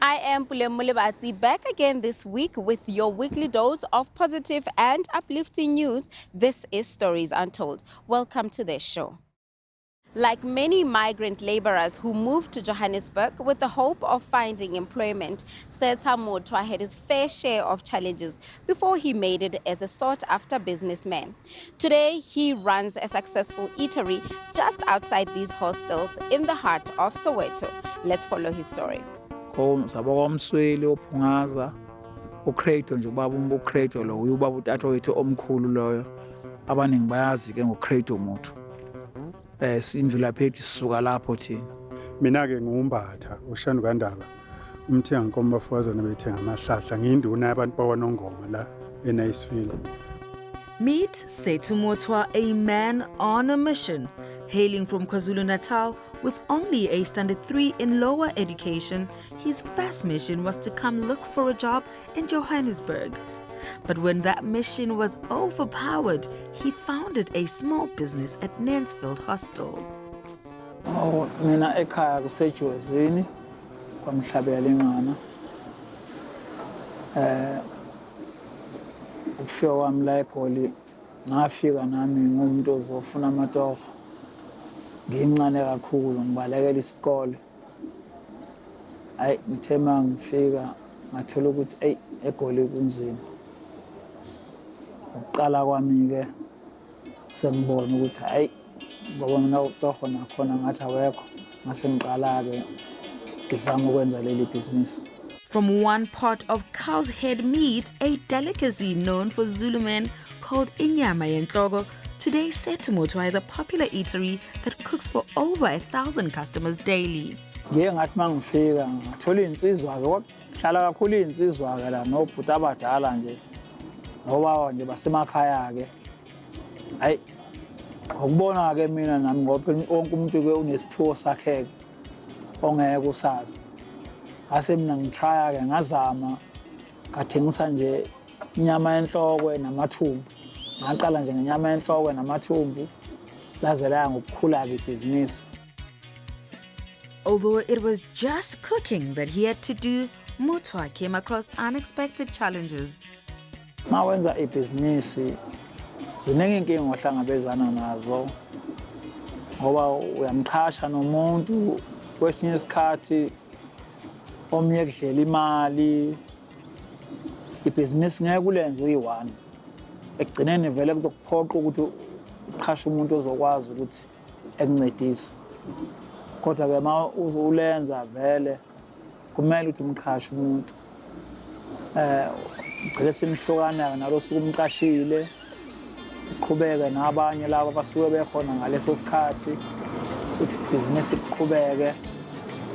I am Pule Mulebatsi, back again this week with your weekly dose of positive and uplifting news. This is Stories Untold. Welcome to this show. Like many migrant laborers who moved to Johannesburg with the hope of finding employment, Setha Motwa had his fair share of challenges before he made it as a sought-after businessman. Today, he runs a successful eatery just outside these hostels in the heart of Soweto. Let's follow his story. Sabakwamsweli ophungaza uCreato nje ubaba uCreato lo uyubaba utata wethu omkhulu loyo abaningi bayazi ke ngoCreato Motho simvilaphi ethu sisuka lapho thina mina ke ngumbatha ushanu kandaba umthenga nkomba bafazana bethenga amahlahla ngiyinduna yabantu bawanongoma la eNiceville. Meet Setha Motwa, a man on a mission. Hailing from KwaZulu-Natal with only a standard 3 in lower education, his first mission was to come look for a job in Johannesburg. But when that mission was overpowered, he founded a small business at Mansfield Hostel. Mina ekhaya kusejozini kwamhlabela ingana. Ukufika wami la eGoli ngafika nami ngumuntu ozofuna amatoho. Ngincane kakhulu ngibalekela isikole. Ngithema ngifika ngathola ukuthi eGoli kunzima. Uqala kwami ke sengibona ukuthi ngoba mina utoho nakhona ngathi awekho ngase ngiqala ke ngizama ukwenza leli business. From one pot of cow's head meat, a delicacy known for Zulu men called inyama yenhloko, today Setha Motwa is a popular eatery that cooks for over 1,000 customers daily. Ngiye ngathi mangifika ngathola insizwa ke wahlala kakhulu insizwa ke la nobhuti abadala nje ngoba nje basemakhaya ke ngokubona ke mina nami ngoba wonke umuntu ke unesiphiwo sakhe ongeke usazi. Ngase mina ngitrya ke ngazama ngathengisa nje inyama yenhloko namathumbu. Ngaqala nje ngenyama yenhloko namathumbu laze la ngokukhula ke ibhizinisi. Although it was just cooking that he had to do, Motwa came across unexpected challenges. Mawenza ibhizinisi ziningi inkinga ohlangabezana nazo ngoba uyamqhasha nomuntu kwesinye isikhathi omnye kudlela imali ibhizinisi ngeke ulenze uyi-1 ekugcineni vele kuzokuphoqa ukuthi uqhashe umuntu ozokwazi ukuthi ekuncedise kodwa ke ma ulenza vele kumele ukuthi umqhashe umuntu ugcine simhlukana nalo suku umqashile uqhubeke nabanye labo abasuke bekhona ngaleso sikhathi ibhizinisi iqhubeke.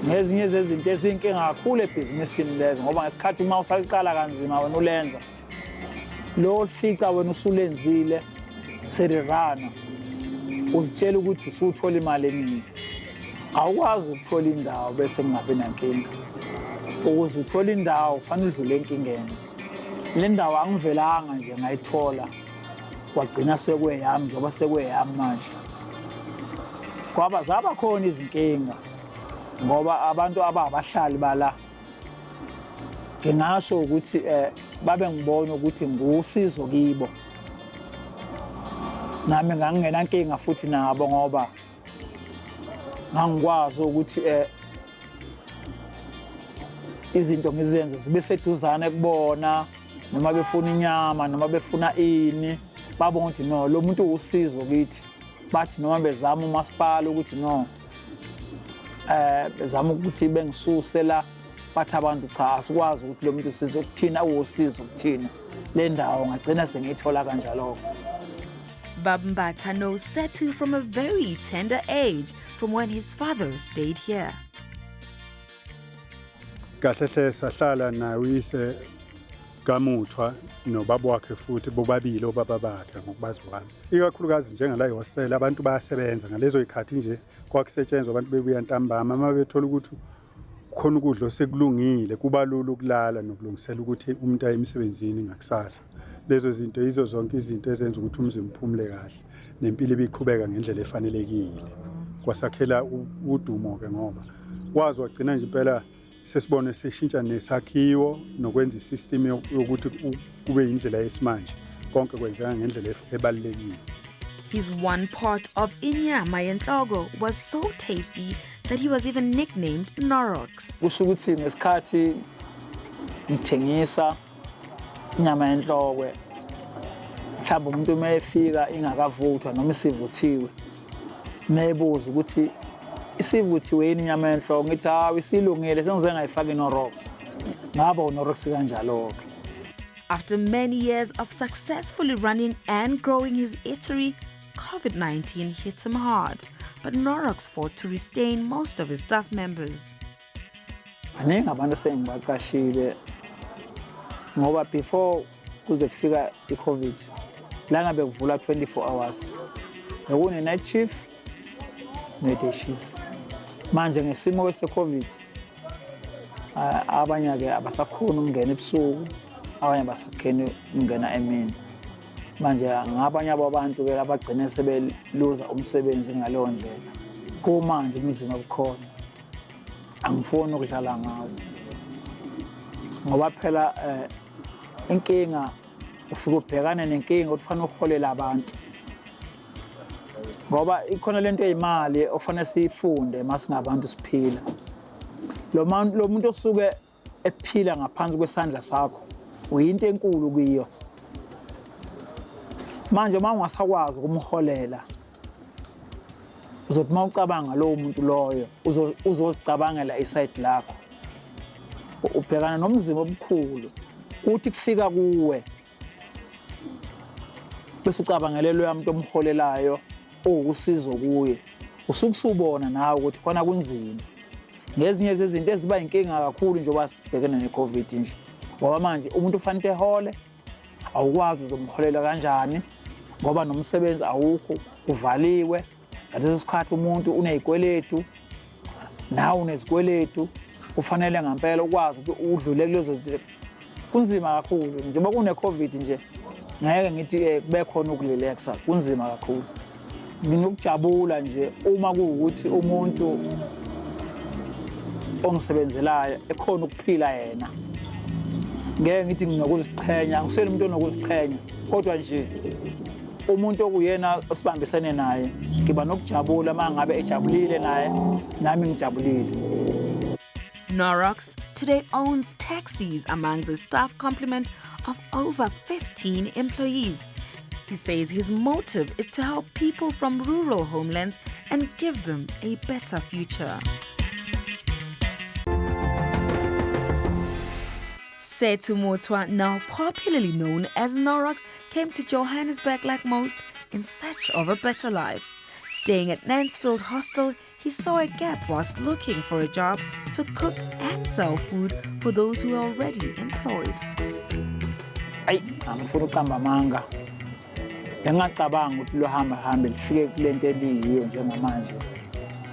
Ngezinye zezinto ezinkinga kakhulu ebhizinisini lezo ngoba ngesikhathi uma usaqala kanzima wena ulenza lo fica wena usulenzile serirana uzitshela ukuthi usuthola imali eningi awukwazi ukuthola indawo bese kungabi nankinga. Ukuze uthole indawo kufanele udlule enkingeni. Le ndawo angivelanga nje ngayithola kwagcina sekweyami njengoba sekweyami manje. Kwaba zaba khona izinkinga ngoba abantu abahlali bala ngingasho ukuthi babe ngibona ukuthi ngusizo kibo. Nami ngangena nkinga futhi nabo ngoba ngangikwazi ukuthi izinto ngizenze zibe seduzane kubona noma befuna inyama noma befuna ini babona ukuthi no lo muntu usizo kithi bathi noma bezama umasipala ukuthi no bezama ukuthi bengisuse la bathi abantu cha asikwazi ukuthi lo muntu usizo ukuthina uwusizo ukuthina le ndawo ngagcina sengithola kanjalo. Babmbata knows Setha from a very tender age from when his father stayed here. Kahle sahlala nawise kaMothwa nobaba wakhe futhi bobabili obaba bakhe ngokubazi kwami. Ikakhulukazi njengala ihostel abantu bayasebenza ngalezo ikhathi nje kwakusetshenzwa abantu bebuya ntambama uma bethola ukuthi khona ukudla osekulungile kuba lula ukulala nokulungisela ukuthi umuntu aye emsebenzini ngakusasa. Lezo zinto yizo zonke izinto ezenza ukuthi umzimba uphumule kahle nempilo ibiqhubeka ngendlela efanelekile. Kwasakhela udumo ke ngoba kwazi wagcina nje impela sesibone seshintsha nesakhiwo nokwenza isystem yokuthi kube indlela yesimanje konke kwenzeka ngendlela ebalekile. His one pot of inyama yenhloko was so tasty that he was even nicknamed Norox. Kusho ukuthi ngesikhathi ngithengisa inyama yenhloko mhlawumbe umuntu mayefika ingakavuthwa noma isivuthiwe mayebuza ukuthi isivuthiwe yini inyama yenhloko ngithi hawu isilungile sengize ngayifaka iNorox ngaba uNorox kanjalo ke. After many years of successfully running and growing his eatery, COVID-19 hit him hard, but Norox fought to retain most of his staff members. Baningi abantu sengibaqashile ngoba before kuze kufika iCovid la ngabe kuvula 24 hours. Bekune night shift ne-day shift. Manje ngesimo seCovid abanye ke abasakhona ukungena ebusuku, abanye basakhona ukungena emini. Manje ngabanye abantu ke abagcine sebeluza umsebenzi ngaleyo ndlela. Kumanje umzima bukhona. Angifuni ukudlala ngawo. Ngoba phela inkinga ufike ubhekane nenkinga okufanele uholela abantu. Ngoba ikhona lento eyimali ofanele siyifunde masingabantu siphila. Lo muntu osuke ephila ngaphansi kwesandla sakho uyinto enkulu kuyo. Manje uma ungasakwazi ukumholela uzothi mawucabanga lo muntu loyo uzozicabangela iside lakho. Ubhekana nomzimo obukhulu uthi kufika kuwe bese ucabangele lo yamuntu omholelayo usizo kuye usukusubona nawe ukuthi khona kunzima. Ngezinye zezinto eziba inkinga kakhulu njengoba sibhekene neCovid nje. Ngoba manje umuntu ufanele ehole awukwazi uzomholela kanjani ngoba nomsebenzi awukho uvaliwe. Ngaleso sikhathi umuntu unezikweletu nawe unezikweletu kufanele ngempela ukwazi ukuthi udlule kulezo zinto. Kunzima kakhulu njengoba kuneCovid nje ngeke ngithi kube khona ukurelaxa kunzima kakhulu. Nginokujabula nje uma kuwukuthi umuntu ongisebenzelayo ekhona ukuphila yena. Ngeke ngithi nginokuziqhenya ngisele umuntu onokuziqhenya kodwa nje umuntu okuyena osibambisene naye ngiba nokujabula mangabe ejabulile naye nami ngijabulile. Norox today owns taxis amongst a staff complement of over 15 employees. He says his motive is to help people from rural homelands and give them a better future. Sethu Motwa, now popularly known as Norox, came to Johannesburg like most in search of a better life. Staying at Mansfield Hostel, he saw a gap whilst looking for a job to cook and sell food for those who are already employed. Angifuna uqamba amanga. Engacabanga ukuthi lo hamba lifike kulento eliyiyo njengamanje.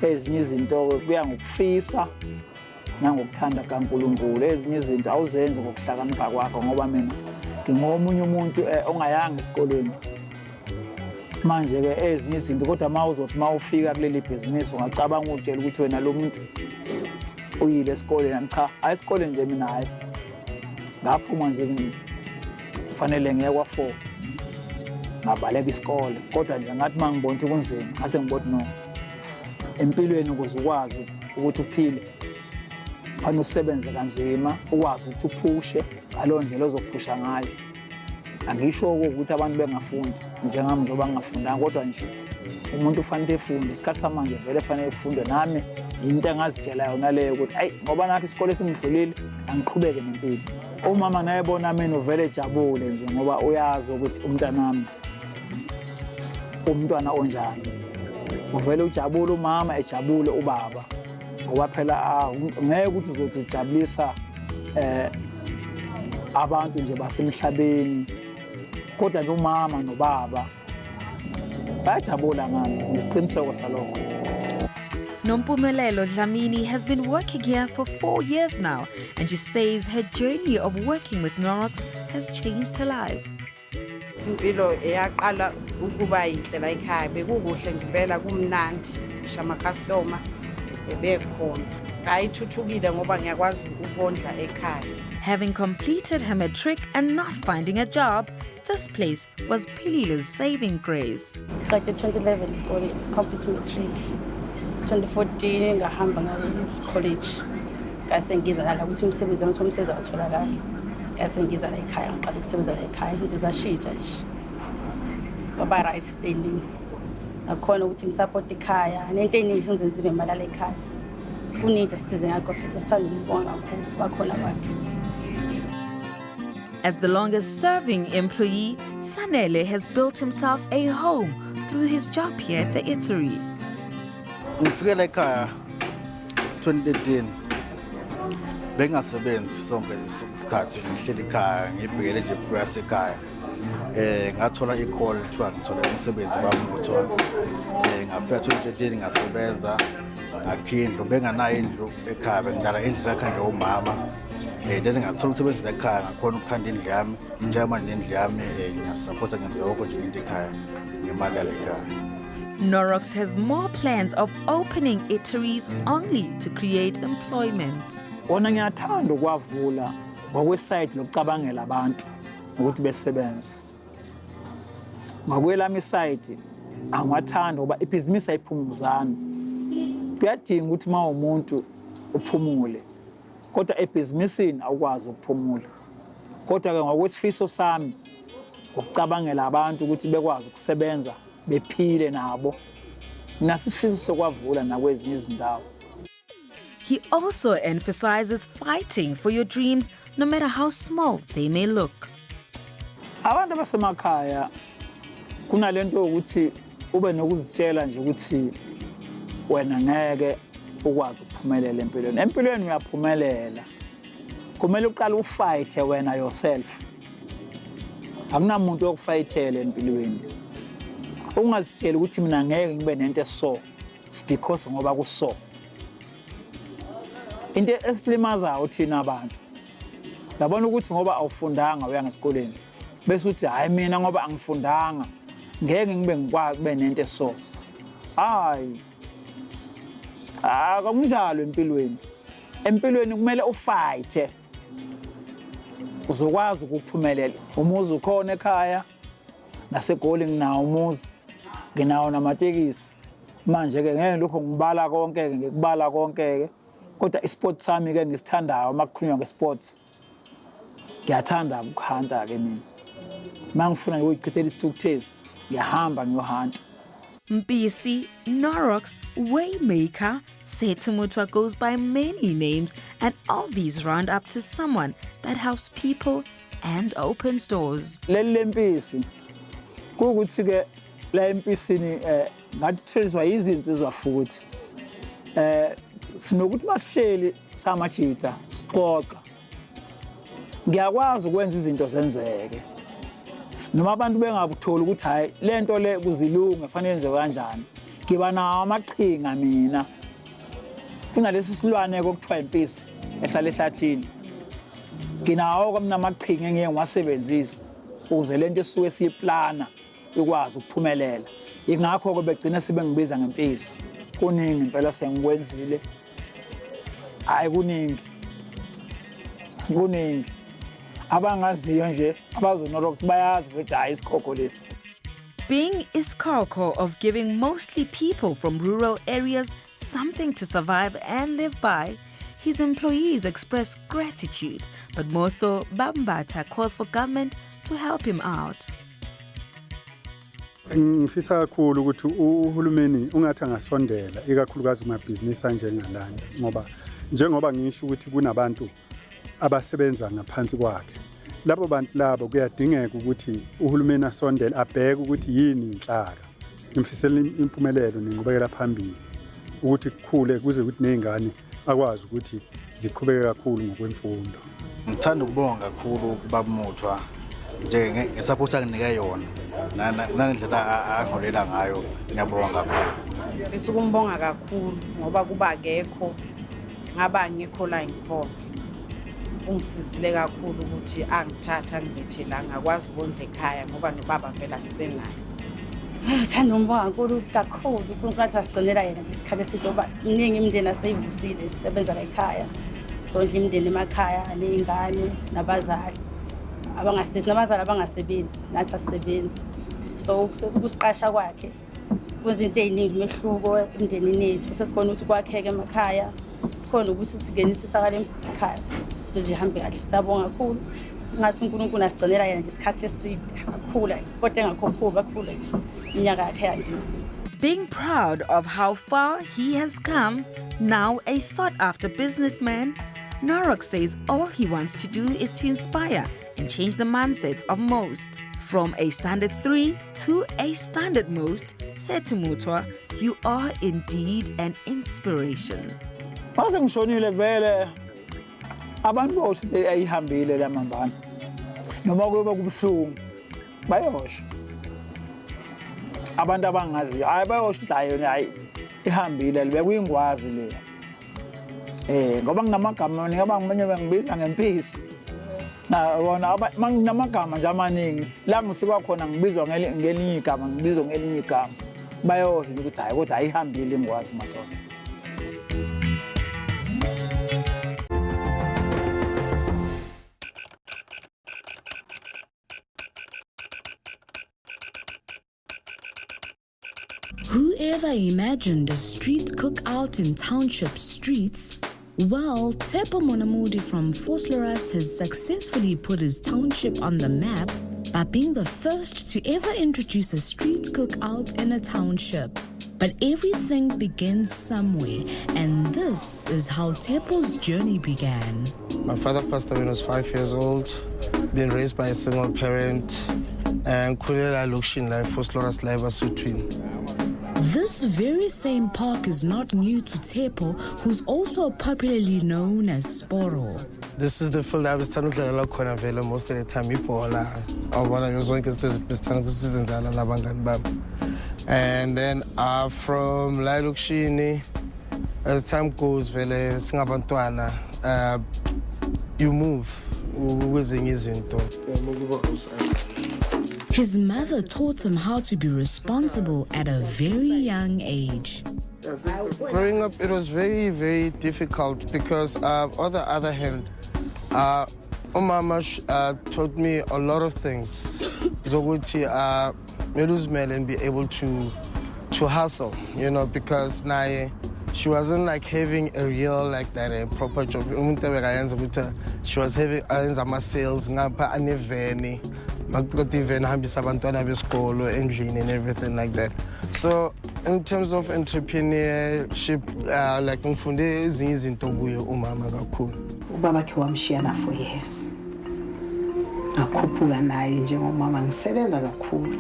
Ezinye izinto kuya ngokufisa nangokuthanda kaNkulunkulu. Ezinye izinto awuzenzi ngokuhlakanipha kwakho ngoba mina ngingomunye umuntu ongayanga esikoleni. Manje ke ezinye izinto kodwa mawuzothi mawufika kuleli business ungacabanga utshela ukuthi wena lo muntu uyile esikoleni. Cha, ayisikoleni nje mina hayi. Ngaphuma nje kufanele ngiye kwa4 ngabaleka isikole kodwa nje ngathi mangibona ukuthi kunzima ngase ngibona no empilweni ukuze ukwazi ukuthi uphile kufanele usebenze kanzima ukwazi ukuthi uphushe ngalo ndlela ozokuphusha ngayo. Angisho ukuthi abantu bengafundi njengami njengoba ngingafundanga kodwa nje umuntu ufanele efunde isikhathi samanje vele efanele efunde nami into engazitshela yona leyo ukuthi ngoba nakho isikole singidlulile angiqhubeke nempilo. Umama naye bona mina uvele ejabule nje ngoba uyazi ukuthi umntanami umntwana onjani. Uvele ujabule umama ejabule ubaba ngoba phela ngeke ukuthi uzothi ujabulisa abantu nje basemhlabeni kodwa nje umama nobaba bayajabula ngami ngisiqiniseko salokho. Nompumelelo Dlamini has been working here for 4 years now, and she says her journey of working with Norox has changed her life. Impilo eyaqala ukuba yindlela ekhaya bekukuhle nje impela kumnandi ngisho ama customer bebekhona ayithuthukile ngoba ngiyakwazi ukondla ekhaya. Having completed her matric and not finding a job, this place was Philile's saving grace. Like the 2011 school, complete matric. 2014 ngahamba ngaye college. Ngase ngizala ukuthi umsebenzi awutholakala. Ngase ngizala ekhaya ngiqala ukusebenza la ekhaya izinto zashintsha nje. Baba right standing. Ngakhona ukuthi ngisupport ekhaya nento eningi senzenzile imali la ekhaya. Kuningi sisize ngakho futhi sithanda ukubonga kakhulu bakhona abantu. As the longest-serving employee, Sanele has built himself a home through his job here at the eatery. Ngifike la ekhaya 2013 bengasebenzi sonke isikhathi ngihleli ekhaya ngibhekele nje fuya sekhaya ngathola i-call kuthiwa ngithola umsebenzi bamuthwa ngafika 2013 ngasebenza ngakhindlu benganayo indlu ekhaya bengilala endlu yakhanda umama then ngathola umsebenzi la ekhaya ngakhona ukukhanda indlu yami njengamanje indlu yami ngiyasupporta ngenza yonke nje into ekhaya ngemali yala ekhaya. Norox has more plans of opening eateries only to create employment. Wona ngiyathanda ukwavula ngokwesayidi lokucabangela abantu ukuthi besebenze. Ngokwelami isayidi angiwathanda ngoba ibhizinisi ayiphumuzani. Kuyadinga ukuthi uma umuntu uphumule. Kodwa ebhizinisini awukwazi ukuphumula. Kodwa ke ngokwesifiso sami ukucabangela abantu ukuthi bekwazi ukusebenza bephile nabo. Nasisifiso sokwavula nakwezinye izindawo. He also emphasizes fighting for your dreams, no matter how small they may look. Abantu basemakhaya kunalento ukuthi ube nokuzitshela nje ukuthi wena ngeke ukwazi ukuphumelela empilweni. Empilweni uyaphumelela. Kumele uqale ufight wena yourself. Akunamuntu okufayithela empilweni. Ungazitshela ukuthi mina ngeke ngibe nento eso because ngoba kuso. Into esilimazayo thina abantu. Labona ukuthi ngoba awufundanga uya ngesikoleni. Bese uthi hayi mina ngoba angifundanga ngeke ngibe ngikwazi kube nento eso. Hayi. Akunjalo empilweni. Empilweni kumele ufight. Uzokwazi ukuphumelela. Umuzi ukhona ekhaya nasegoli nginawo umuzi. Nginawo namatekisi. Manje ke ngeke lokho ngibala konke ke ngikubala konke ke. Kodwa isport sami ke ngisithandayo makukhulunywa ngesports. Ngiyathanda ukuhanta ke mina. Mangifuna ukuyichithela isithukuthezi ngiyahamba ngiyohanta. Mpisi, Norox, Waymaker, Setumutwa goes by many names, and all these round up to someone that helps people and opens doors. Leli Mpisi kukuthi ke la empisini ngathelizwa izinsizwa futhi. Sinokuthi masihleli samajita siqoqa. Ngiyakwazi ukwenza izinto zenzeke. Noma abantu bengabutholi ukuthi hayi lento le kuzilunga fanele yenze kanjani. Ngiba nawo amaqhinga mina. Kunalesi silwane kokuthiwa impisi ehlala ehlathini. Nginawo kamna amaqhinga engeke ngiwasebenzise ukuze lento esuke siyiplana ikwazi ukuphumelela. Ingakho ke begcina sibengibiza ngempisi. Kuningi impela sengikwenzile. Hayi kuningi. Abangaziyo nje abazonorox bayazi ukuthi hayi isikhokho lesi. Being Iskoko of giving mostly people from rural areas something to survive and live by, his employees express gratitude, but more so, Bambata calls for government to help him out. Ngifisa kakhulu ukuthi uhulumeni ungathi angasondela ikakhulukazi kumabhizinisi anjengalana ngoba njengoba ngisho ukuthi kunabantu abasebenza ngaphansi kwakhe. Labo bantu labo kuyadingeka ukuthi uhulumeni asondele abheke ukuthi yini inhlaka. Ngimfisela impumelelo nenqubekela phambili ukuthi kukhule kuze ukuthi nezingane akwazi ukuthi ziqhubeke kakhulu ngokwemfundo. Ngithanda ukubonga kakhulu bamuthwa njengesupport anginika yona. Nandlela angolela ngayo ngiyabonga kakhulu. Ngifisa ukumbonga kakhulu ngoba kuba akekho ngaba ngikho la ngikhona. Ungisizile kakhulu ukuthi angithatha ngilethe la ngakwazi ukondla ekhaya ngoba nobaba vela sisenayo. Ngithanda umbonga kakhulu kakhulu uNkulunkulu athi asigcinela yena ngesikhathi eside ngoba mningi imindeni aseyivusile sisebenza la ekhaya. Sondla imindeni emakhaya ney'ngane nabazali nabazali abangasebenzi nathi asisebenzi. So ukusiqasha kwakhe kwenza into ey'ningi umehluko emndenini yethu. Sesikhona ukuthi kwakheke emakhaya, sikhona ukuthi singenise isakale ekhaya, izinto nje ihambe kahle. Siyabonga kakhulu singathi uNkulunkulu asigcinela yena nje isikhathi eside kakhulu kodwa engakhokhuli kakhulu nje iminyaka yakhe yandisa. Being proud of how far he has come, now a sought-after businessman, Narok says all he wants to do is to inspire and change the mindsets of most. From a standard 3 to a standard most, said to Mutwa, you are indeed an inspiration. Mase ngishonile vele abantu bosho ukuthi ayihambile la mambana. Noma kube kubuhlungu bayosho. Abantu abangaziyo bayosho ukuthi hayi ihambile libe kuyingwazi le. Ngoba nginamagama amaningi abangimanye bengibiza ngempisi. Na wona nginamagama nje amaningi la ngifika khona ngibizwa ngelinye igama ngibizwa ngelinye igama. Bayosho nje ukuthi hayi kodwa ayihambile ingwazi madoda. Whoever imagined a street cookout in township streets? Well, Tepo Monamudi from Vosloorus has successfully put his township on the map by being the first to ever introduce a street cookout in a township. But everything begins somewhere, and this is how Tepo's journey began. My father passed away when I was 5 years old, being raised by a single parent, and Kulela Lukshin Life, Vosloorus Life Basutwin. This very same park is not new to Tepo, who's also popularly known as Sporo. This is the field I was telling you about most of the time. And then from Lailukshini, as time goes, you move. His mother taught him how to be responsible at a very young age. Growing up, it was very, very difficult because, on the other hand, Mama taught me a lot of things. And be able to hustle, you know, because she wasn't like having a real like that a proper job. She was having sales, and everything like that. So in terms of entrepreneurship, like ubaba ke wamshiyana for years. Ngakhuphuka naye njengomama ngisebenza kakhulu.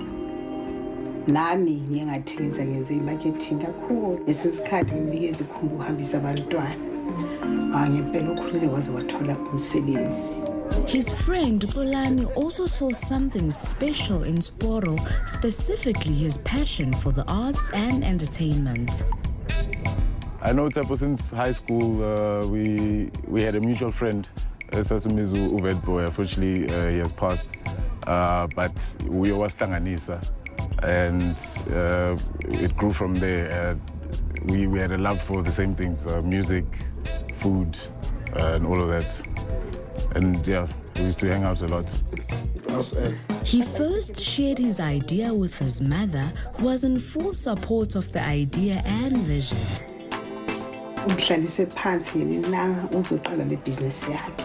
Nami ngingathingisa ngenze imarketing kakhulu. Lesikhathi nginikeza ikhumbu uhambisa abantwana. Ngempela ukhulile waze wathola umsebenzi. His friend Polani also saw something special in Sporo, specifically his passion for the arts and entertainment. I know Tepo since high school. We had a mutual friend, Sasimizu Uvedbo. Unfortunately, he has passed. But we were Stanganisa, and it grew from there. We had a love for the same things: music, food, and all of that. And yeah, we used to hang out a lot. He first shared his idea with his mother, who was in full support of the idea and vision. Ngihlalise phansi nina uzoqala le business yakhe.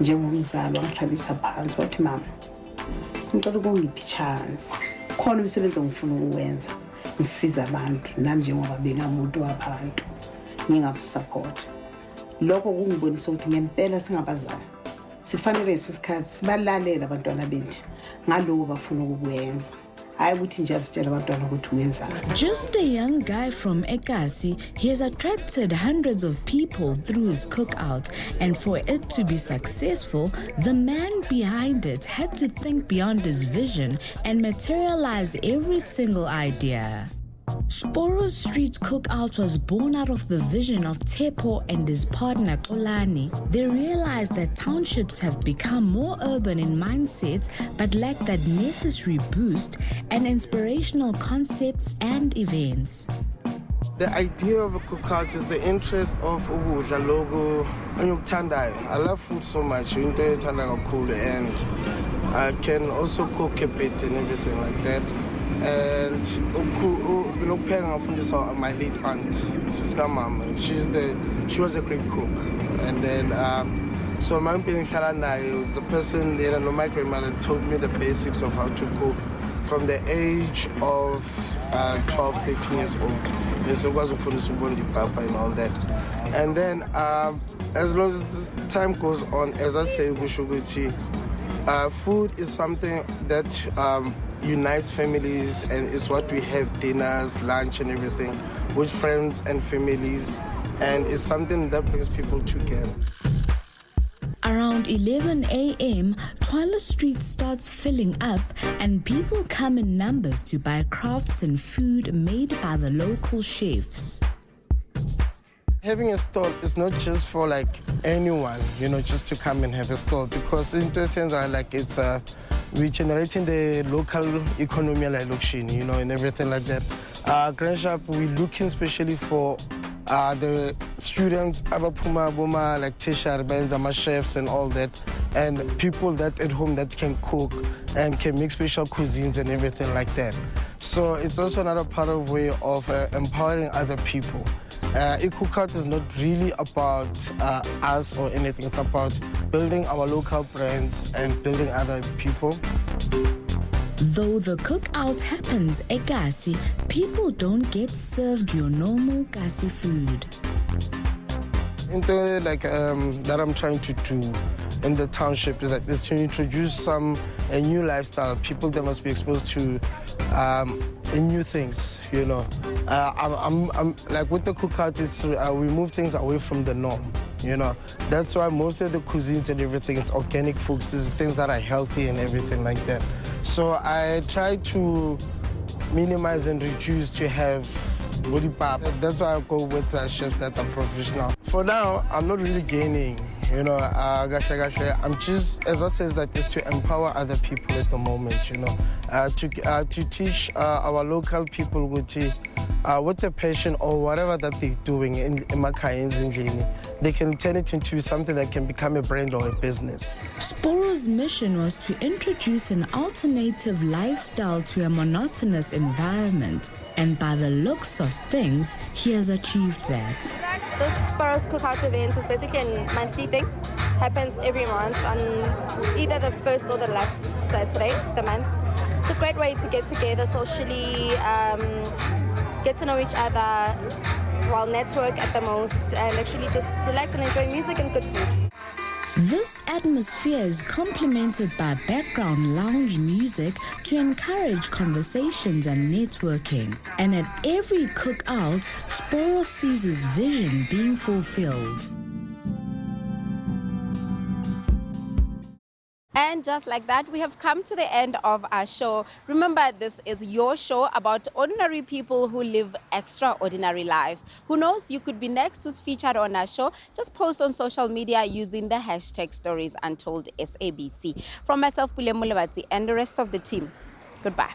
Njengomzalo ngihlalisa phansi wathi mama, ngicela ukungiphi chance. Khona umsebenzi engifuna ukuwenza. Ngisiza abantu nami njengoba bengamuntu wabantu. Ngingakusupport. Lokho kungibonisa ukuthi ngempela singabazali. Sifanele isikhathi sibalalela abantwana bethu ngaloko bafuna ukukwenza. Just a young guy from Ekasi, he has attracted hundreds of people through his cookout, and for it to be successful, the man behind it had to think beyond his vision and materialize every single idea. Sporo's Street Cookout was born out of the vision of Tepo and his partner Kolani. They realized that townships have become more urban in mindset but lack that necessary boost and inspirational concepts and events. The idea of a cookout is the interest of ukudla lokhu engikuthandayo. I love food so much, into ethanda kakhulu, and I can also cook a bit and everything like that. And my late aunt, Siska Mama, she was a great cook. And then so my Khalana was the person, my grandmother told me the basics of how to cook from the age of 12, 13 years old. So was Papa and all that. And then as long as time goes on, as I say, food is something that unites families, and is what we have dinners, lunch and everything with friends and families, and it's something that brings people together. Around 11 a.m., Twala Street starts filling up and people come in numbers to buy crafts and food made by the local chefs. Having a stall is not just for like anyone, just to come and have a stall, because in the sense it's we're generating the local economy like location, and everything like that. Grand Shop, we're looking especially for the students, abapuma boma, like Tisha, Benzama chefs and all that, and people that at home that can cook and can make special cuisines and everything like that. So it's also another part of way of empowering other people. Cookout is not really about us or anything. It's about building our local brands and building other people. Though the cookout happens at Kasi, people don't get served your normal Kasi food. That I'm trying to do in the township is to introduce a new lifestyle. People that must be exposed to new things, I'm like with the cookout is we move things away from the norm, That's why most of the cuisines and everything, it's organic foods, things that are healthy and everything like that. So I try to minimize and reduce to have body pap. That's why I go with chefs that are professional. For now, I'm not really gaining, I'm just, as I said, that is to empower other people at the moment, to teach our local people with the passion or whatever that they're doing in Makai, they can turn it into something that can become a brand or a business. Sporo's mission was to introduce an alternative lifestyle to a monotonous environment, and by the looks of things, he has achieved that. This Sporo's Cookout event is basically a monthly thing. Happens every month on either the first or the last Saturday of the month. It's a great way to get together socially, get to know each other, while network at the most, and actually just relax and enjoy music and good food. This atmosphere is complemented by background lounge music to encourage conversations and networking. And at every cookout, Sporo sees his vision being fulfilled. And just like that, we have come to the end of our show. Remember, this is your show about ordinary people who live extraordinary life. Who knows, you could be next who's featured on our show. Just post on social media using the hashtag StoriesUntold SABC. From myself, Pule Mulewati, and the rest of the team, goodbye.